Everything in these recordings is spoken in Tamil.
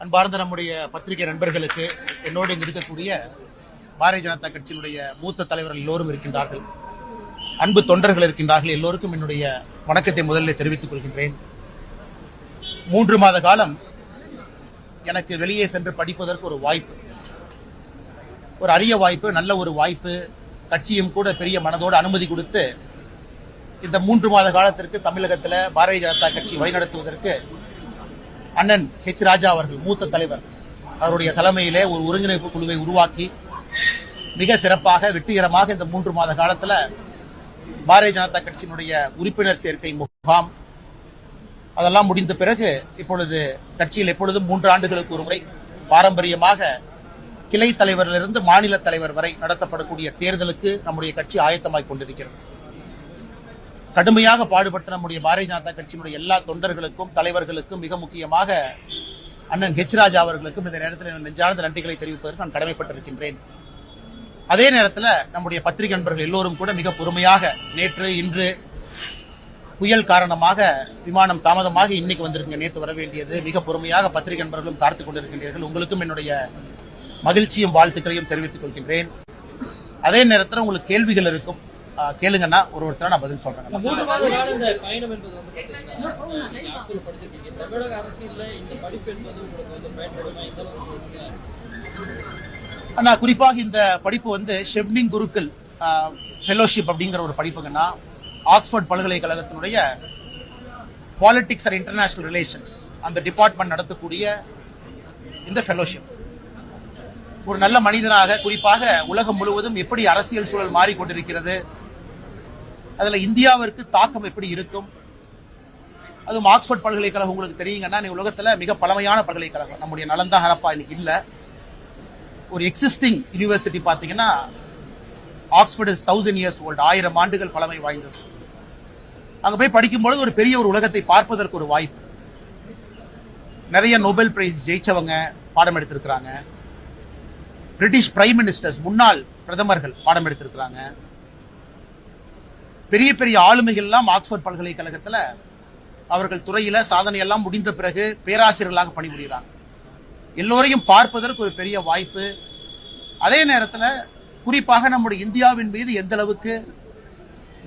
அன்பார்ந்த நம்முடைய பத்திரிகை நண்பர்களுக்கு, என்னோடு இங்கு இருக்கக்கூடிய பாரதிய ஜனதா கட்சியினுடைய மூத்த தலைவர்கள் எல்லோரும் இருக்கின்றார்கள், அன்பு தொண்டர்கள் இருக்கின்றார்கள். எல்லோருக்கும் என்னுடைய வணக்கத்தை முதலில் தெரிவித்துக் கொள்கின்றேன். 3 மாத காலம் எனக்கு வெளியே சென்று படிப்பதற்கு ஒரு வாய்ப்பு, ஒரு அரிய வாய்ப்பு, நல்ல ஒரு வாய்ப்பு. கட்சியும் கூட பெரிய மனதோடு அனுமதி கொடுத்து இந்த 3 மாத காலத்திற்கு தமிழகத்தில் பாரதிய ஜனதா கட்சி வழிநடத்துவதற்கு அண்ணன் ஹெச் ராஜா அவர்கள், மூத்த தலைவர், அவருடைய தலைமையிலே ஒரு ஒருங்கிணைப்பு குழுவை உருவாக்கி மிக சிறப்பாக வெற்றிகரமாக இந்த 3 மாத காலத்தில் பாரதிய ஜனதா கட்சியினுடைய உறுப்பினர் சேர்க்கை முகாம் அதெல்லாம் முடிந்த பிறகு இப்பொழுது கட்சியில் எப்பொழுதும் 3 ஆண்டுகளுக்கு ஒரு முறை பாரம்பரியமாக கிளை தலைவரிலிருந்து மாநில தலைவர் வரை நடத்தப்படக்கூடிய தேர்தலுக்கு நம்முடைய கட்சி ஆயத்தமாய் கொண்டிருக்கிறது. கடுமையாக பாடுபட்ட நம்முடைய பாரதிய ஜனதா கட்சியினுடைய எல்லா தொண்டர்களுக்கும் தலைவர்களுக்கும், மிக முக்கியமாக அண்ணன் ஹெச் ராஜா அவர்களுக்கும் இந்த நேரத்தில் நெஞ்சார்ந்த நன்றிகளை தெரிவிப்பதற்கு நான் கடமைப்பட்டிருக்கின்றேன். அதே நேரத்தில் நம்முடைய பத்திரிகை நண்பர்கள் எல்லோரும் கூட மிக பொறுமையாக, நேற்று இன்று புயல் காரணமாக விமானம் தாமதமாக இன்னைக்கு வந்திருக்குங்க, நேற்று வர வேண்டியது, மிக பொறுமையாக பத்திரிகை நண்பர்களும் காத்துக் கொண்டிருக்கின்றீர்கள். உங்களுக்கும் என்னுடைய மகிழ்ச்சியும் வாழ்த்துக்களையும் தெரிவித்துக் கொள்கின்றேன். அதே நேரத்தில் உங்களுக்கு கேள்விகள் இருக்கும், கேளுங்கன்னா ஒருத்தர நான் பதில் சொல்றேன். குறிப்பாக இந்த படிப்பு வந்து ஷெவ்னிங் குருக்கள் ஃபெலோஷிப் அப்படிங்கிற ஒரு படிப்புங்கன்னா, ஆக்ஸ்போர்ட் பல்கலைக்கழகத்தினுடைய பாலிடிக்ஸ் அண்ட் இன்டர்நேஷனல் ரிலேஷன்ஸ் அந்த டிபார்ட்மெண்ட் நடத்தக்கூடிய இந்த ஃபெலோஷிப் ஒரு நல்ல மனிதனாக, குறிப்பாக உலகம் முழுவதும் எப்படி அரசியல் சூழல் மாறிக்கொண்டிருக்கிறது, அதுல இந்தியாவிற்கு தாக்கம் எப்படி இருக்கும், அதுவும் ஆக்ஸ்போர்ட் பல்கலைக்கழகம் உங்களுக்கு தெரியுங்கன்னா, நீ உலகத்துல மிக பழமையான பல்கலைக்கழகம். நம்முடைய நலந்தா ஹரப்பா இன்னைக்கு இல்ல, ஒரு எக்ஸிஸ்டிங் யூனிவர்சிட்டி பாத்தீங்கன்னா ஆக்ஸ்போர்ட் இஸ் 1000 years old, 1000 ஆண்டுகள் பழமை வாய்ந்தது. அங்க போய் படிக்கும்பொழுது ஒரு பெரிய ஒரு உலகத்தை பார்ப்பதற்கு ஒரு வாய்ப்பு. நிறைய நோபல் பிரைஸ் ஜெயிச்சவங்க பாடம் எடுத்திருக்கிறாங்க, பிரிட்டிஷ் பிரைம் மினிஸ்டர்ஸ், முன்னாள் பிரதமர்கள் பாடம் எடுத்திருக்கிறாங்க, பெரிய பெரிய ஆளுமைகள் எல்லாம் ஆக்ஸ்போர்ட் பல்கலைக்கழகத்தில் அவர்கள் துறையில சாதனை எல்லாம் முடிந்த பிறகு பேராசிரியர்களாக பணிபுரிகிறாங்க. எல்லோரையும் பார்ப்பதற்கு ஒரு பெரிய வாய்ப்பு. அதே நேரத்தில் குறிப்பாக நம்முடைய இந்தியாவின் மீது எந்த அளவுக்கு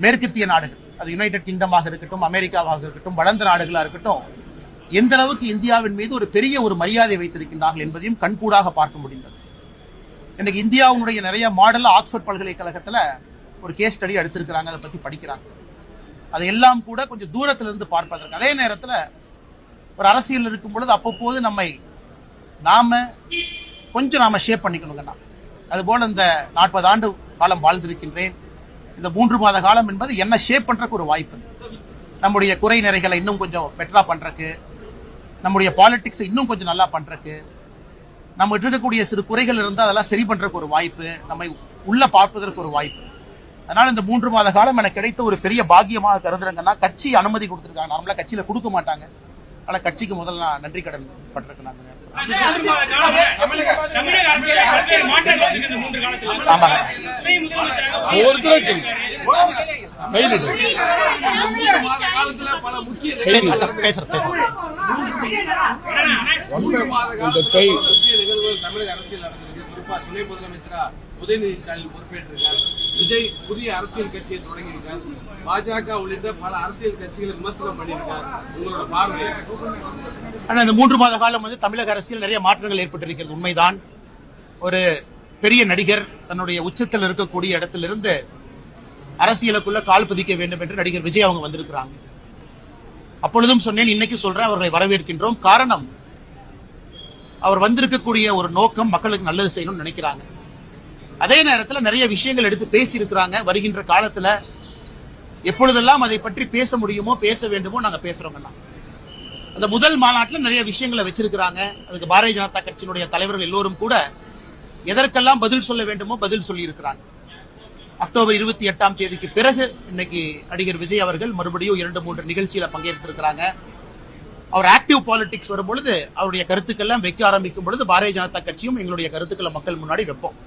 மேற்கத்திய நாடுகள், அது யுனைடெட் கிங்டமாக இருக்கட்டும், அமெரிக்காவாக இருக்கட்டும், வளர்ந்த நாடுகளாக இருக்கட்டும், எந்த அளவுக்கு இந்தியாவின் மீது ஒரு பெரிய ஒரு மரியாதை வைத்திருக்கின்றார்கள் என்பதையும் கண்கூடாக பார்க்க முடிந்தது. இன்னைக்கு இந்தியாவுடைய நிறைய மாடல் ஆக்ஸ்போர்ட் பல்கலைக்கழகத்தில் ஒரு கேஸ் ஸ்டடி எடுத்திருக்கிறாங்க, அதை பத்தி படிக்கிறாங்க. அதையெல்லாம் கூட கொஞ்சம் தூரத்துல இருந்து பார்ப்பதற்கு, அதே நேரத்தில் ஒரு அரசியல் இருக்கும் பொழுது அவ்வப்போது நம்மை நாம ஷேப் பண்ணிக்கணுங்கண்ணா. அதுபோல இந்த 40 ஆண்டு காலம் வாழ்ந்திருக்கின்றேன். இந்த 3 மாத காலம் என்பது என்ன ஷேப் பண்றதுக்கு ஒரு வாய்ப்பு. நம்முடைய குறை நிறைகளை இன்னும் கொஞ்சம் பெட்டரா பண்றதுக்கு, நம்முடைய பாலிடிக்ஸ் இன்னும் கொஞ்சம் நல்லா பண்றதுக்கு, நம்ம இருக்கக்கூடிய சிறு குறைகள் இருந்தால் அதெல்லாம் சரி பண்றதுக்கு ஒரு வாய்ப்பு, நம்மை உள்ள பார்ப்பதற்கு ஒரு வாய்ப்பு. அதனால இந்த 3 மாத காலம் எனக்கு கிடைத்த ஒரு பெரிய பாக்கியமாக கருதுறேங்கன்னா, கட்சி அனுமதி கொடுத்திருக்காங்க. நார்மலா கட்சியில கொடுக்க மாட்டாங்க, ஆனா கட்சிக்கு முதல்ல நான் நன்றி கடன் பட்டிருக்கேன். அந்த நேரத்தில் தமிழக அரசியல் நடந்திருக்கு. குறிப்பா துணை முதலமைச்சரா உதயநிதி ஸ்டாலின் பொறுப்பேற்றிருக்கார். விஜய் புதிய அரசியல் கட்சியை தொடங்கியிருக்கார். பாஜக உள்ளிட்ட பல அரசியல் கட்சிகளை விமர்சனம் பண்ணியிருக்கார். உங்களோட பார்வை? ஆனா இந்த 3 மாத காலம் வந்து தமிழக அரசியல் நிறைய மாற்றங்கள் ஏற்பட்டிருக்கிறது, உண்மைதான். ஒரு பெரிய நடிகர் தன்னுடைய உச்சத்தில் இருக்கக்கூடிய இடத்திலிருந்து அரசியலுக்குள்ள கால் பதிக்க வேண்டும் என்று நடிகர் விஜய் அவங்க வந்திருக்கிறாங்க. அப்பொழுதும் சொன்னேன், இன்னைக்கு சொல்றேன், அவர்களை வரவேற்கின்றோம். காரணம், அவர் வந்திருக்கக்கூடிய ஒரு நோக்கம் மக்களுக்கு நல்லது செய்யணும்னு நினைக்கிறாங்க. அதே நேரத்தில் நிறைய விஷயங்கள் எடுத்து பேசி இருக்கிறாங்க. வருகின்ற காலத்துல எப்பொழுதெல்லாம் அதை பற்றி பேச முடியுமோ, பேச வேண்டுமோ, நாங்க பேசுறோங்கண்ணா. அந்த முதல் மாநாட்டில் நிறைய விஷயங்களை வச்சிருக்கிறாங்க. அதுக்கு பாரதிய ஜனதா கட்சியினுடைய தலைவர்கள் எல்லோரும் கூட எதற்கெல்லாம் பதில் சொல்ல வேண்டுமோ பதில் சொல்லி இருக்கிறாங்க. அக்டோபர் 28ஆம் தேதிக்கு பிறகு இன்னைக்கு நடிகர் விஜய் அவர்கள் மறுபடியும் 2-3 நிகழ்ச்சியில பங்கேற்றிருக்கிறாங்க. அவர் ஆக்டிவ் பாலிடிக்ஸ் வரும்பொழுது அவருடைய கருத்துக்கெல்லாம் வைக்க ஆரம்பிக்கும் பொழுது பாரதிய ஜனதா கட்சியும் எங்களுடைய கருத்துக்களை மக்கள் முன்னாடி வைப்போம்.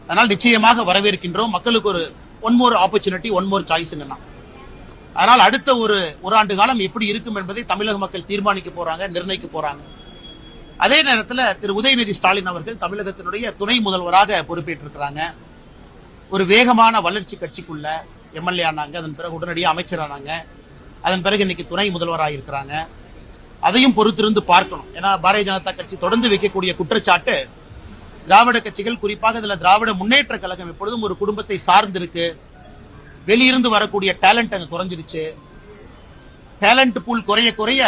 அதனால் நிச்சயமாக வரவேற்கின்றோம். மக்களுக்கு ஒரு one more opportunity, one more சாய்ஸ்ங்கண்ணா. அதனால் அடுத்த ஒரு ஆண்டு காலம் எப்படி இருக்கும் என்பதை தமிழக மக்கள் தீர்மானிக்க போறாங்க, நிர்ணயிக்க போறாங்க. அதே நேரத்தில் திரு உதயநிதி ஸ்டாலின் அவர்கள் தமிழகத்தினுடைய துணை முதல்வராக பொறுப்பேற்றிருக்கிறாங்க. ஒரு வேகமான வளர்ச்சி கட்சிக்குள்ள எம்எல்ஏ ஆனாங்க, அதன் பிறகு உடனடியாக அமைச்சரானாங்க, அதன் பிறகு இன்னைக்கு துணை முதல்வராக இருக்கிறாங்க. அதையும் பொறுத்திருந்து பார்க்கணும். ஏன்னா பாரதிய ஜனதா கட்சி தொடர்ந்து வைக்கக்கூடிய குற்றச்சாட்டு, திராவிட கட்சிகள் குறிப்பாக இதுல திராவிட முன்னேற்ற கழகம் எப்பொழுதும் ஒரு குடும்பத்தை சார்ந்திருக்கு, வெளியிருந்து வரக்கூடிய டேலண்ட் அங்க குறைஞ்சிருச்சு, டேலண்ட் பூல் குறைய குறைய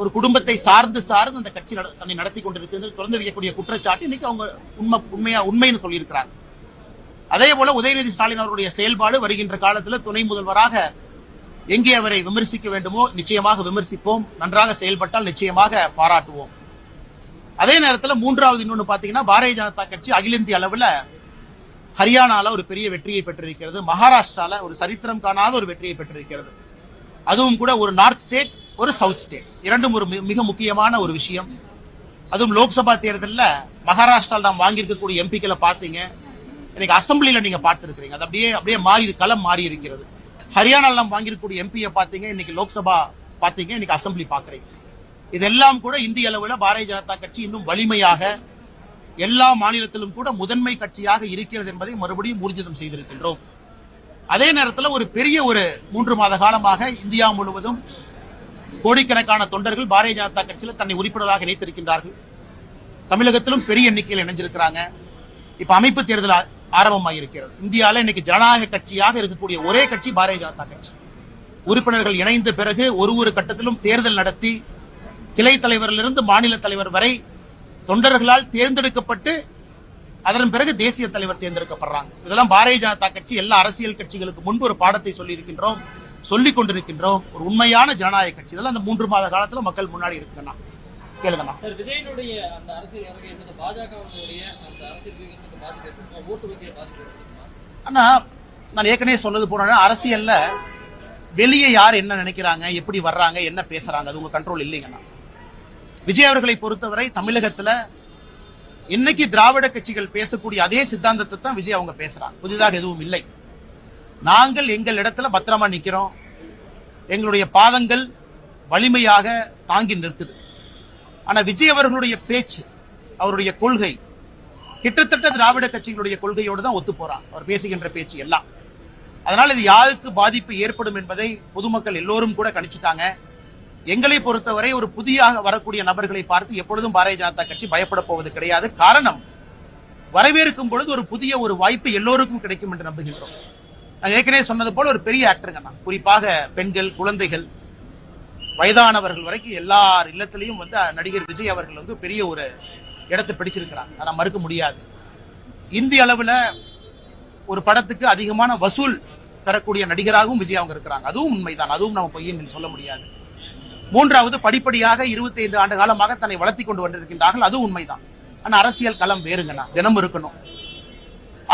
ஒரு குடும்பத்தை சார்ந்து அந்த கட்சி தன்னை நடத்தி கொண்டிருக்கு தொடர்ந்து வைக்கக்கூடிய குற்றச்சாட்டு இன்னைக்கு அவங்க உண்மைன்னு சொல்லியிருக்கிறாங்க. அதே போல உதயநிதி ஸ்டாலின் அவருடைய செயல்பாடு வருகின்ற காலத்தில் துணை முதல்வராக எங்கே அவரை விமர்சிக்க வேண்டுமோ நிச்சயமாக விமர்சிப்போம், நன்றாக செயல்பட்டால் நிச்சயமாக பாராட்டுவோம். அதே நேரத்தில் மூன்றாவது இன்னொன்னு பாத்தீங்கன்னா, பாரதிய ஜனதா கட்சி அகில இந்திய அளவில் ஹரியானால ஒரு பெரிய வெற்றியை பெற்றிருக்கிறது, மகாராஷ்டிரால ஒரு சரித்திரம் காணாத ஒரு வெற்றியை பெற்றிருக்கிறது. அதுவும் கூட ஒரு நார்த் ஸ்டேட், ஒரு சவுத் ஸ்டேட், இரண்டும் ஒரு மிக முக்கியமான ஒரு விஷயம். அதுவும் லோக்சபா தேர்தலில் மகாராஷ்டிராவில் நாம் வாங்கியிருக்கக்கூடிய எம்பிக்களை பார்த்தீங்க, இன்னைக்கு அசம்பிளியில நீங்க பார்த்திருக்கிறீங்க, அது அப்படியே மாறி களம் மாறி இருக்கிறது. ஹரியானாவில் நாம் வாங்கியிருக்கக்கூடிய எம்பியை பார்த்தீங்க, இன்னைக்கு லோக்சபா பார்த்தீங்க, இன்னைக்கு அசம்பிளி பார்க்குறீங்க. இதெல்லாம் கூட இந்திய அளவில் பாரதிய ஜனதா கட்சி இன்னும் வலிமையாக எல்லா மாநிலத்திலும் கூட முதன்மை கட்சியாக இருக்கிறது என்பதை மறுபடியும் ஊர்ஜிதம் செய்திருக்கின்றோம். அதே நேரத்தில் ஒரு பெரிய ஒரு 3 மாத காலமாக இந்தியா முழுவதும் கோடிக்கணக்கான தொண்டர்கள் பாரதிய ஜனதா கட்சியில் தன்னை உறுப்பினராக இணைத்திருக்கின்றார்கள். தமிழகத்திலும் பெரிய எண்ணிக்கையில் இணைஞ்சிருக்கிறாங்க. இப்ப அமைப்பு தேர்தல் ஆரம்பமாயிருக்கிறது. இந்தியாவில் இன்னைக்கு ஜனநாயக கட்சியாக இருக்கக்கூடிய ஒரே கட்சி பாரதிய ஜனதா கட்சி. உறுப்பினர்கள் இணைந்த பிறகு ஒரு கட்டத்திலும் தேர்தல் நடத்தி கிளை தலைவரிலிருந்து மாநில தலைவர் வரை தொண்டர்களால் தேர்ந்தெடுக்கப்பட்டு அதன் பிறகு தேசிய தலைவர் தேர்ந்தெடுக்கப்படுறாங்க. இதெல்லாம் பாரதிய ஜனதா கட்சி எல்லா அரசியல் கட்சிகளுக்கு முன்பு ஒரு பாடத்தை சொல்லி இருக்கின்றோம், சொல்லிக் கொண்டிருக்கின்றோம். ஒரு உண்மையான ஜனநாயக கட்சி. இதெல்லாம் அந்த 3 மாத காலத்துல மக்கள் முன்னாடி இருக்குன்னா கேளுங்கண்ணா. சார், விஜயனுடைய அந்த அரசியல் வருகை என்பது பாஜகவுடைய அந்த அரசியல் வியூகத்துக்கு பாதிப்பு, ஓட்டு வங்கியை பாதிப்பு. ஆனா நான் ஏற்கனவே சொன்னது போன அரசியல்ல வெளியே யார் என்ன நினைக்கிறாங்க, எப்படி வர்றாங்க, என்ன பேசுறாங்க, அது உங்க கண்ட்ரோல் இல்லைங்கண்ணா. விஜய் அவர்களை பொறுத்தவரை தமிழகத்துல இன்னைக்கு திராவிட கட்சிகள் பேசக்கூடிய அதே சித்தாந்தத்தை தான் விஜய் அவங்க பேசுறாங்க. புதிதாக எதுவும் இல்லை. நாங்கள் எங்கள் இடத்துல பத்திரமா நிக்கிறோம். எங்களுடைய பாதங்கள் வலிமையாக தாங்கி நிற்குது. ஆனா விஜய் அவர்களுடைய பேச்சு, அவருடைய கொள்கை கிட்டத்தட்ட திராவிட கட்சிகளுடைய கொள்கையோடு தான் ஒத்து போறாங்க. அவர் பேசுகின்ற பேச்சு எல்லாம். அதனால இது யாருக்கு பாதிப்பு ஏற்படும் என்பதை பொதுமக்கள் எல்லோரும் கூட கணிச்சுட்டாங்க. எங்களை பொறுத்தவரை ஒரு புதியாக வரக்கூடிய நபர்களை பார்த்து எப்பொழுதும் பாரதிய ஜனதா கட்சி பயப்பட போவது கிடையாது. காரணம், வரவேற்கும் பொழுது ஒரு புதிய ஒரு வாய்ப்பு எல்லோருக்கும் கிடைக்கும் என்று நம்புகின்றோம். நான் ஏற்கனவே சொன்னது போல ஒரு பெரிய ஆக்டருங்க. குறிப்பாக பெண்கள், குழந்தைகள், வயதானவர்கள் வரைக்கும் எல்லார் இல்லத்திலையும் நடிகர் விஜய் அவர்கள் பெரிய ஒரு இடத்தை பிடிச்சிருக்கிறாங்க. அதை மறுக்க முடியாது. இந்திய அளவுல ஒரு படத்துக்கு அதிகமான வசூல் பெறக்கூடிய நடிகராகவும் விஜய் அவங்க இருக்கிறாங்க. அதுவும் உண்மைதான், அதுவும் நம்ம பொய்ன்னு சொல்ல முடியாது. மூன்றாவது, படிப்படியாக 25 ஆண்டு காலமாக தன்னை வளர்த்தி கொண்டு வந்திருக்கின்றார்கள். அதுவும் உண்மைதான். ஆனா அரசியல் களம் வேறுங்கண்ணா, தினம் இருக்கணும்.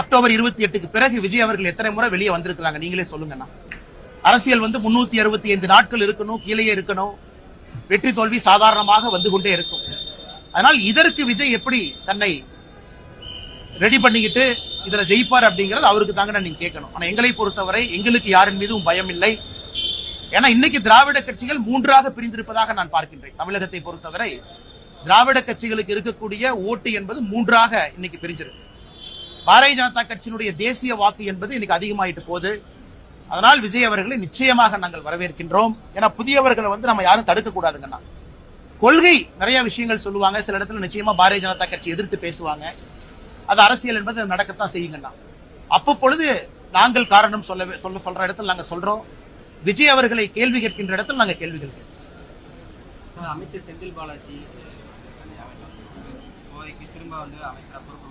அக்டோபர் 28க்கு பிறகு விஜய் அவர்கள் எத்தனை முறை வெளியே வந்திருக்கிறாங்க நீங்களே சொல்லுங்கண்ணா. அரசியல் 365 நாட்கள் இருக்கணும், கீழே இருக்கணும். வெற்றி தோல்வி சாதாரணமாக வந்து கொண்டே இருக்கும். அதனால் இதற்கு விஜய் எப்படி தன்னை ரெடி பண்ணிக்கிட்டு இதுல ஜெயிப்பார் அப்படிங்கிறது அவருக்கு தாங்க நீங்க கேட்கணும். ஆனா எங்களை பொறுத்தவரை எங்களுக்கு யாரின் மீதும் பயம் இல்லை. ஏன்னா இன்னைக்கு திராவிட கட்சிகள் 3ஆக பிரிந்திருப்பதாக நான் பார்க்கின்றேன். தமிழகத்தை பொறுத்தவரை திராவிட கட்சிகளுக்கு இருக்கக்கூடிய ஓட்டு என்பது 3ஆக இன்னைக்கு பிரிஞ்சிருக்கு. பாரதிய ஜனதா கட்சியினுடைய தேசிய வாக்கு என்பது இன்னைக்கு அதிகமாயிட்டு போகுது. அதனால் விஜய் அவர்களை நிச்சயமாக நாங்கள் வரவேற்கின்றோம். ஏன்னா புதியவர்களை நம்ம யாரும் தடுக்க கூடாதுங்கண்ணா. கொள்கை நிறைய விஷயங்கள் சொல்லுவாங்க, சில இடத்துல நிச்சயமா பாரதிய ஜனதா கட்சி எதிர்த்து பேசுவாங்க. அது அரசியல் என்பது நடக்கத்தான் செய்யுங்கண்ணா. அப்பொழுது நாங்கள் காரணம் சொல்ற இடத்துல நாங்க சொல்றோம். விஜய் அவர்களை கேள்வி கேட்கின்ற இடத்தில் நாங்க கேள்விகள் கேட்கிறோம். அமைச்சர் செந்தில் பாலாஜி கோவைக்கு திரும்ப அமைச்சராக பொறுப்பு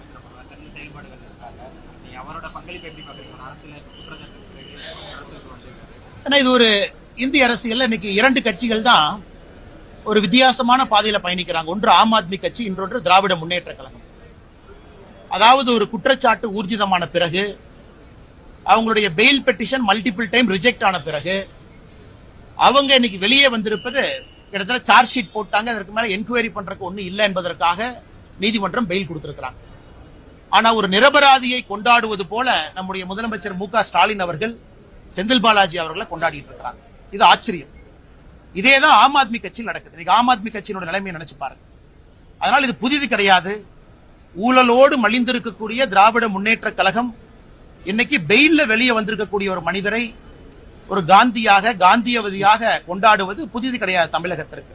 செயல்பாடுகள் இருக்காங்க. நீங்க அவரோட பங்களிப்பு எப்படி பாக்குறீங்க? அரசியல் ஏன்னா இது ஒரு இந்திய அரசியல் இன்னைக்கு 2 கட்சிகள் தான் ஒரு வித்தியாசமான பாதையில பயணிக்கிறாங்க. ஒன்று ஆம் ஆத்மி கட்சி, இன்னொன்று திராவிட முன்னேற்ற கழகம். அதாவது ஒரு குற்றச்சாட்டு ஊர்ஜிதமான பிறகு, அவங்களுடைய bail petition multiple time reject ஆன பிறகு, அவங்க இன்னைக்கு வெளியே வந்திருப்பது கிட்டத்தட்ட சார்ஜ் ஷீட் போட்டாங்க, அதற்கு மேல என்கொயரி பண்றதுக்கு ஒண்ணு இல்லை என்பதற்காக நீதிமன்றம் பெயில் கொடுத்திருக்கிறாங்க. ஆனா ஒரு நிரபராதியை கொண்டாடுவது போல நம்முடைய முதலமைச்சர் மு.க. ஸ்டாலின் அவர்கள் செந்தில் பாலாஜி அவர்களை கொண்டாடிட்டு இருக்கிறாங்க. இது ஆச்சரியம். இதேதான் ஆம் ஆத்மி கட்சியில் நடக்குது. இன்னைக்கு ஆம் ஆத்மி கட்சியினோட நிலைமையை நினைச்சு பாருங்க. அதனால் இது புதிது கிடையாது. ஊழலோடு மலிந்திருக்கக்கூடிய திராவிட முன்னேற்ற கழகம் இன்னைக்கு பெயில்ல வெளியே வந்திருக்கக்கூடிய ஒரு மனிதரை ஒரு காந்தியவதியாக கொண்டாடுவது புதிது கிடையாது. தமிழகத்திற்கு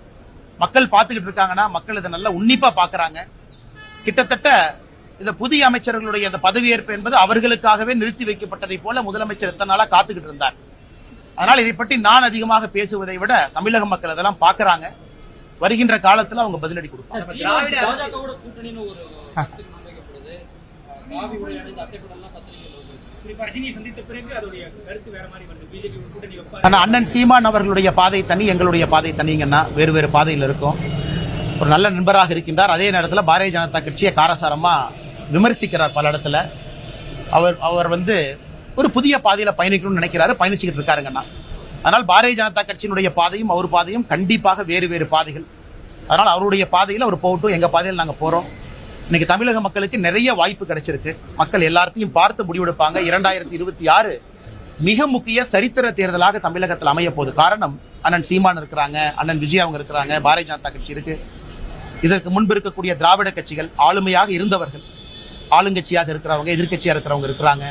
மக்கள் பார்த்துக்கிட்டு இருக்காங்கன்னா மக்கள் இதை நல்லா உன்னிப்பா பாக்குறாங்க. கிட்டத்தட்ட இந்த புதிய அமைச்சர்களுடைய அந்த பதவியேற்பு என்பது அவர்களுக்காகவே நிறுத்தி வைக்கப்பட்டதை போல முதலமைச்சர் இத்தனை நாளா காத்துக்கிட்டு இருந்தார். அதனால் இதை பற்றி நான் அதிகமாக பேசுவதை விட தமிழக மக்கள் அதெல்லாம் பாக்குறாங்க. வருகின்ற காலத்துல அவங்க பதிலடி கொடுப்பாங்க. பாஜகவோட கூட்டணின்னு ஒரு கருத்து முன்வைக்கப்படுது. காவி உடை அணிந்து அட்டைப்படலாம் பத்திரிகைகள் ஆனா அண்ணன் சீமான் அவர்களுடைய பாதை தனி, எங்களுடைய பாதை தனிங்கன்னா வேறு பாதையில் இருக்கும். ஒரு நல்ல நண்பராக இருக்கின்றார். அதே நேரத்தில் பாரதிய ஜனதா கட்சியை காரசாரமா விமர்சிக்கிறார் பல இடத்துல. அவர் ஒரு புதிய பாதையில பயணிக்கணும்னு நினைக்கிறாரு, பயணிச்சுக்கிட்டு இருக்காருங்கன்னா. அதனால் பாரதிய ஜனதா கட்சியினுடைய பாதையும் அவர் பாதையும் கண்டிப்பாக வேறு பாதைகள். அதனால் அவருடைய பாதையில் அவர் போகட்டும், எங்க பாதையில் நாங்க போறோம். இன்னைக்கு தமிழக மக்களுக்கு நிறைய வாய்ப்பு கிடைச்சிருக்கு. மக்கள் எல்லாத்தையும் பார்த்து முடிவெடுப்பாங்க. 2026 மிக முக்கிய சரித்திர தேர்தலாக தமிழகத்தில் அமைய போகுது. காரணம், அண்ணன் சீமான் இருக்கிறாங்க, அண்ணன் விஜய் அவங்க இருக்கிறாங்க, பாரதிய ஜனதா கட்சி இருக்கு. இதற்கு முன்பு இருக்கக்கூடிய திராவிட கட்சிகள் ஆளுமையாக இருந்தவர்கள், ஆளுங்கட்சியாக இருக்கிறவங்க, எதிர்கட்சியாக இருக்கிறவங்க இருக்கிறாங்க.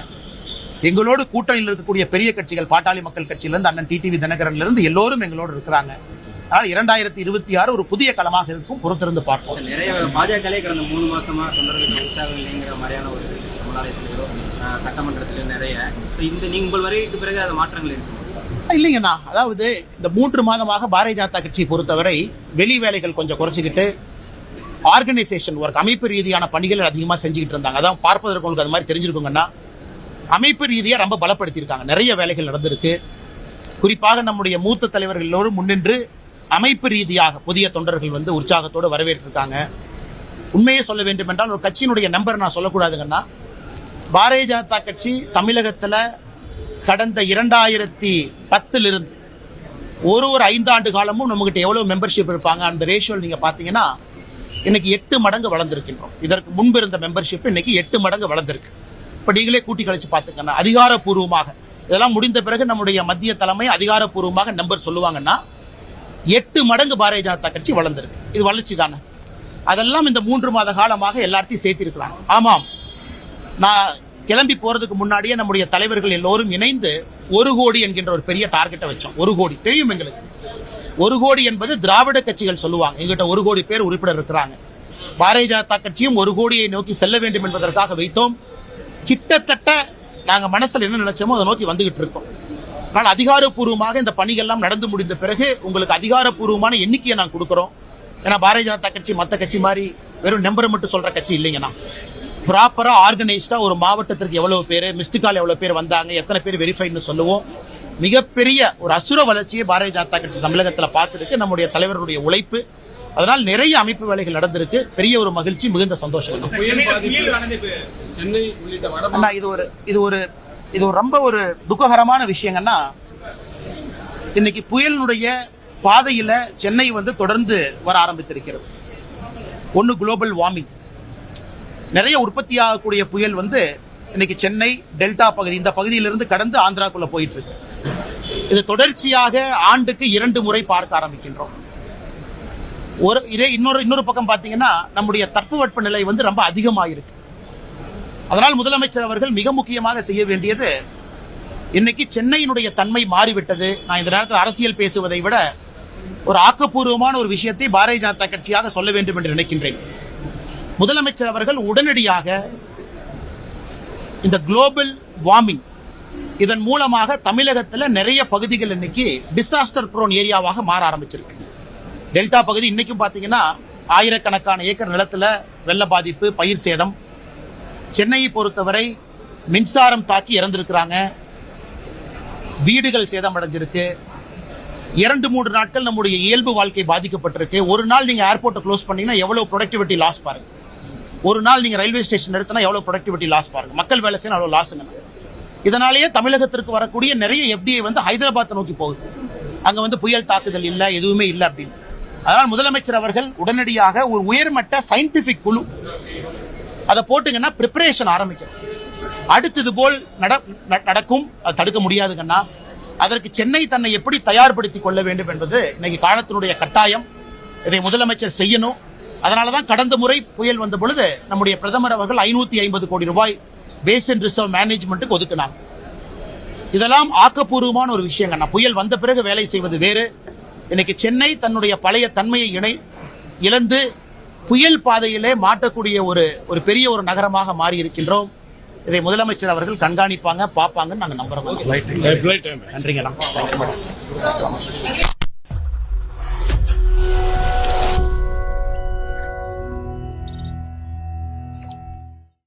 எங்களோடு கூட்டணியில் இருக்கக்கூடிய பெரிய கட்சிகள், பாட்டாளி மக்கள் கட்சியிலிருந்து அண்ணன் டிடிவி தினகரன்ல இருந்து எல்லோரும் எங்களோடு இருக்கிறாங்க. அதனால் 2026 ஒரு புதிய களமாக இருக்கும். பொறுத்திருந்து பார்ப்போம். நிறைய பாஜக கடந்த 3 மாசமா தொண்டர்கள் உற்சாகம் இல்லைங்கிற மாதிரியான ஒரு சமுதாயத்திலோ சட்டமன்றத்திலும் நிறைய உங்கள் வருகைக்கு பிறகு அது மாற்றங்கள் இருக்கு இல்லைங்கண்ணா. அதாவது இந்த 3 மாதமாக பாரதிய ஜனதா கட்சியை பொறுத்தவரை வெளி வேலைகள் கொஞ்சம் குறைச்சிக்கிட்டு ஆர்கனைசேஷன் ஒர்க், அமைப்பு ரீதியான பணிகள் அதிகமாக செஞ்சுக்கிட்டு இருந்தாங்க. அதான் பார்ப்பதற்கு உங்களுக்கு அது மாதிரி தெரிஞ்சிருக்குங்கன்னா அமைப்பு ரீதியாக ரொம்ப பலப்படுத்தியிருக்காங்க. நிறைய வேலைகள் நடந்திருக்கு. குறிப்பாக நம்முடைய மூத்த தலைவர்கள் எல்லோரும் முன்னின்று அமைப்பு ரீதியாக புதிய தொண்டர்கள் உற்சாகத்தோடு வரவேற்றிருக்காங்க. உண்மையை சொல்ல வேண்டும் என்றால் ஒரு கட்சியினுடைய நம்பர் நான் சொல்லக்கூடாதுங்கன்னா, பாரதிய ஜனதா கட்சி தமிழகத்தில் கடந்த 2010 இருந்து ஒரு 5 ஆண்டு காலமும் நம்மகிட்ட எவ்வளவு மெம்பர்ஷிப் இருப்பாங்க அந்த ரேஷியோ நீங்க பாத்தீங்கன்னா இன்னைக்கு 8 மடங்கு வளர்ந்திருக்கின்றோம். இதற்கு முன்பு இருந்த மெம்பர்ஷிப் இன்னைக்கு 8 மடங்கு வளர்ந்திருக்கு. இப்ப நீங்களே கூட்டி கழிச்சு பாத்துக்கணும். அதிகாரப்பூர்வமாக இதெல்லாம் முடிந்த பிறகு நம்முடைய மத்திய தலைமை அதிகாரப்பூர்வமாக நம்பர் சொல்லுவாங்கன்னா 8 மடங்கு பாரதிய ஜனதா கட்சி வளர்ந்திருக்கு. இது வளர்ச்சி தானே. அதெல்லாம் இந்த 3 மாத காலமாக எல்லாத்தையும் சேர்த்திருக்கிறாங்க. ஆமாம், நான் கிளம்பி போறதுக்கு முன்னாடியே நம்முடைய தலைவர்கள் எல்லோரும் இணைந்து 1 கோடி என்கின்ற ஒரு பெரிய டார்கெட்டை வச்சோம். 1 கோடி தெரியும் எங்களுக்கு. 1 கோடி என்பது திராவிட கட்சிகள் சொல்லுவாங்க. எங்கிட்ட 1 கோடி பேர் உறுப்பினர் இருக்கிறாங்க. பாரதிய ஜனதா கட்சியும் 1 கோடியை நோக்கி செல்ல வேண்டும் என்பதற்காக வைத்தோம். கிட்டத்தட்ட நாங்க மனசுல என்ன நினைச்சோமோ அதை நோக்கி வந்துகிட்டு இருக்கோம். ஆனால் அதிகாரப்பூர்வமாக இந்த பணிகள்லாம் நடந்து முடிந்த பிறகு உங்களுக்கு அதிகாரப்பூர்வமான எண்ணிக்கையை நான் கொடுக்குறோம். ஏன்னா பாரதிய ஜனதா கட்சி மற்ற கட்சி மாதிரி வெறும் நம்பர் மட்டும் சொல்ற கட்சி இல்லைங்கண்ணா. ப்ராப்பரா ஆர்கனைஸ்டா ஒரு மாவட்டத்திற்கு எவ்வளவு பேர், மிஸ்டுகால் எவ்வளவு பேர் வந்தாங்க, எத்தனை பேர் வெரிஃபைன்னு சொல்லுவோம். மிகப்பெரிய ஒரு அசுர வளர்ச்சியை பாரதிய ஜனதா கட்சி தமிழகத்தில் பார்த்துருக்கு. நம்முடைய தலைவர்களுடைய உழைப்பு. அதனால் நிறைய அமைப்பு வேலைகள் நடந்திருக்கு. பெரிய ஒரு மகிழ்ச்சி, மிகுந்த சந்தோஷம். இது ரொம்ப ஒரு துக்ககரமான விஷயங்கன்னா, இன்னைக்கு புயலினுடைய பாதையில சென்னை தொடர்ந்து வர ஆரம்பித்திருக்கிறது. ஒன்னு குளோபல் வார்மிங், நிறைய உற்பத்தி ஆகக்கூடிய புயல் இன்னைக்கு சென்னை டெல்டா பகுதி, இந்த பகுதியிலிருந்து கடந்து ஆந்திராக்குள்ள போயிட்டு இருக்கு. இது தொடர்ச்சியாக ஆண்டுக்கு 2 முறை பார்க்க ஆரம்பிக்கின்றோம். இன்னொரு பக்கம் பாத்தீங்கன்னா நம்முடைய தட்பவெட்ப நிலை ரொம்ப அதிகமாயிருக்கு. அதனால் முதலமைச்சர் அவர்கள் மிக முக்கியமாக செய்ய வேண்டியது, இன்னைக்கு சென்னையினுடைய தன்மை மாறிவிட்டது. நான் இந்த நேரத்தில் அரசியல் பேசுவதை விட ஒரு ஆக்கப்பூர்வமான ஒரு விஷயத்தை பாரதிய ஜனதா கட்சியாக சொல்ல வேண்டும் என்று நினைக்கின்றேன். முதலமைச்சர் அவர்கள் உடனடியாக இந்த குளோபல் வார்மிங் இதன் மூலமாக தமிழகத்தில் நிறைய பகுதிகள் இன்னைக்கு டிசாஸ்டர் ப்ரோன் ஏரியாவாக மாற ஆரம்பிச்சிருக்கு. டெல்டா பகுதி இன்னைக்கும் பாத்தீங்கன்னா ஆயிரக்கணக்கான ஏக்கர் நிலத்துல வெள்ள பாதிப்பு, பயிர் சேதம். சென்னையை பொறுத்தவரை மின்சாரம் தாக்கி இறந்திருக்கிறாங்க, வீடுகள் சேதம் அடைஞ்சிருக்கு. 2-3 நாட்கள் நம்முடைய இயல்பு வாழ்க்கை பாதிக்கப்பட்டிருக்கு. ஒரு நாள் நீங்க ஏர்போர்ட்டை க்ளோஸ் பண்ணீங்கன்னா எவ்வளவு ப்ரொடக்டிவிட்டி லாஸ் பாருங்க. ஒரு நாள் நீங்க ரயில்வே ஸ்டேஷன் எடுத்தனா எவ்வளவு ப்ரொடக்டிவிட்டி லாஸ் பாருங்க. மக்கள் வேலை செய்யணும், அவ்வளவு லாஸுங்க. இதனாலேயே தமிழகத்திற்கு வரக்கூடிய நிறைய FDI ஹைதராபாத் நோக்கி போகுது. அங்க புயல் தாக்குதல் இல்ல, எதுவுமே இல்லை அப்படின்னு. அதனால் முதலமைச்சர் அவர்கள் உடனடியாக ஒரு உயர்மட்ட சயின்டிபிக் குழு அதை போட்டுங்கன்னா பிரிப்பரேஷன் ஆரம்பிக்கும். அடுத்தது போல் நடக்கும், அது தடுக்க முடியாதுங்கன்னா. அதற்கு சென்னை தன்னை எப்படி தயார்படுத்திக் கொள்ள வேண்டும் என்பது இன்னைக்கு காலத்தினுடைய கட்டாயம். இதை முதலமைச்சர் செய்யணும். அதனாலதான் கடந்த முறை புயல் வந்த பொழுது நம்முடைய பிரதமர் அவர்கள் 550 கோடி ரூபாய் பேசின் ரிசர்வ் மேனேஜ்மெண்ட்டுக்கு ஒதுக்கினாங்க. இதெல்லாம் ஆக்கப்பூர்வமான ஒரு விஷயங்க. நான் புயல் வந்த பிறகு வேலை செய்வது வேறு. இன்னைக்கு சென்னை தன்னுடைய பழைய தன்மையை இழந்து புயல் பாதையிலே மாட்டக்கூடிய ஒரு பெரிய ஒரு நகரமாக மாறி இருக்கின்றோம். இதை முதலமைச்சர் அவர்கள் கண்காணிப்பாங்க, பார்ப்பாங்கன்னு நாங்க நம்புறோம். நன்றிங்கண்ணா.